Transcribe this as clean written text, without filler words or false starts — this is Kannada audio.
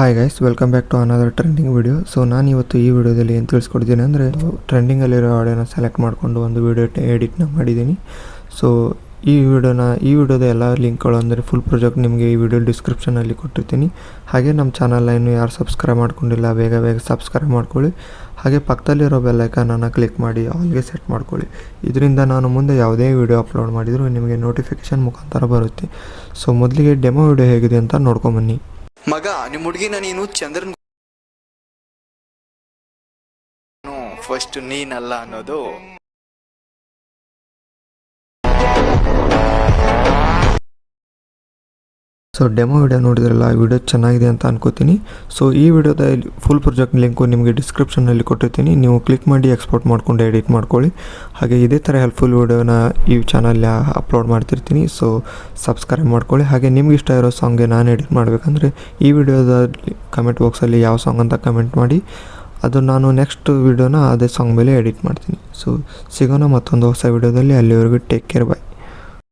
Hi guys, welcome back to another trending video. So ನಾನು ಇವತ್ತು ಈ ವಿಡಿಯೋದಲ್ಲಿ ಏನು ತಿಳಿಸ್ಕೊಡ್ತೀನಿ ಅಂದರೆ, ಟ್ರೆಂಡಿಂಗಲ್ಲಿರೋ ಆಡಿಯೋನ ಸೆಲೆಕ್ಟ್ ಮಾಡಿಕೊಂಡು ಒಂದು ವಿಡಿಯೋ ಎಡಿಟ್ನ ಮಾಡಿದ್ದೀನಿ. ಸೊ ಈ ವಿಡಿಯೋದ ಎಲ್ಲ ಲಿಂಕ್ಗಳು ಅಂದರೆ ಫುಲ್ ಪ್ರಾಜೆಕ್ಟ್ ನಿಮಗೆ ಈ ವಿಡಿಯೋ ಡಿಸ್ಕ್ರಿಪ್ಷನಲ್ಲಿ ಕೊಟ್ಟಿರ್ತೀನಿ. ಹಾಗೆ ನಮ್ಮ ಚಾನಲ್ನ ಇನ್ನೂ ಯಾರು ಸಬ್ಸ್ಕ್ರೈಬ್ ಮಾಡ್ಕೊಂಡಿಲ್ಲ ಬೇಗ ಸಬ್ಸ್ಕ್ರೈಬ್ ಮಾಡ್ಕೊಳ್ಳಿ. ಹಾಗೆ ಪಕ್ಕದಲ್ಲಿರೋ ಬೆಲ್ಲೈಕನನ್ನು ಕ್ಲಿಕ್ ಮಾಡಿ ಆಲ್ಗೆ ಸೆಟ್ ಮಾಡ್ಕೊಳ್ಳಿ. ಇದರಿಂದ ನಾನು ಮುಂದೆ ಯಾವುದೇ ವಿಡಿಯೋ ಅಪ್ಲೋಡ್ ಮಾಡಿದರೂ ನಿಮಗೆ ನೋಟಿಫಿಕೇಷನ್ ಮುಖಾಂತರ ಬರುತ್ತೆ. ಸೊ ಮೊದಲಿಗೆ ಡೆಮೋ ವಿಡಿಯೋ ಹೇಗಿದೆ ಅಂತ ನೋಡ್ಕೊಂಬನ್ನಿ. ಮಗ, ನಿಮ್ಮ ಹುಡುಗಿನ ನೀನು ಚಂದ್ರನ್ ಫಸ್ಟ್ ನೀನಲ್ಲ ಅನ್ನೋದು ಸೊ ಡೆಮೋ ವಿಡಿಯೋ ನೋಡಿದ್ರಲ್ಲ, ಆ ವಿಡಿಯೋ ಚೆನ್ನಾಗಿದೆ ಅಂತ ಅನ್ಕೋತೀನಿ. ಸೊ ಈ ವಿಡಿಯೋದ ಫುಲ್ ಪ್ರಾಜೆಕ್ಟ್ ಲಿಂಕು ನಿಮಗೆ ಡಿಸ್ಕ್ರಿಪ್ಷನಲ್ಲಿ ಕೊಟ್ಟಿರ್ತೀನಿ. ನೀವು ಕ್ಲಿಕ್ ಮಾಡಿ ಎಕ್ಸ್ಪೋರ್ಟ್ ಮಾಡ್ಕೊಂಡು ಎಡಿಟ್ ಮಾಡ್ಕೊಳ್ಳಿ. ಹಾಗೆ ಇದೇ ಥರ ಹೆಲ್ಪ್ಫುಲ್ ವಿಡಿಯೋನ ಈ ಚಾನಲ್ಲಿ ಅಪ್ಲೋಡ್ ಮಾಡ್ತಿರ್ತೀನಿ. ಸೊ ಸಬ್ಸ್ಕ್ರೈಬ್ ಮಾಡ್ಕೊಳ್ಳಿ. ಹಾಗೆ ನಿಮ್ಗೆ ಇಷ್ಟ ಇರೋ ಸಾಂಗ್ಗೆ ನಾನು ಎಡಿಟ್ ಮಾಡಬೇಕಂದ್ರೆ ಈ ವಿಡಿಯೋದ ಕಮೆಂಟ್ ಬಾಕ್ಸಲ್ಲಿ ಯಾವ ಸಾಂಗ್ ಅಂತ ಕಮೆಂಟ್ ಮಾಡಿ, ಅದು ನಾನು ನೆಕ್ಸ್ಟ್ ವಿಡಿಯೋನ ಅದೇ ಸಾಂಗ್ ಮೇಲೆ ಎಡಿಟ್ ಮಾಡ್ತೀನಿ. ಸೊ ಸಿಗೋಣ ಮತ್ತೊಂದು ಹೊಸ ವಿಡಿಯೋದಲ್ಲಿ. ಅಲ್ಲಿವರೆಗೂ ಟೇಕ್ ಕೇರ್, ಬಾಯ್.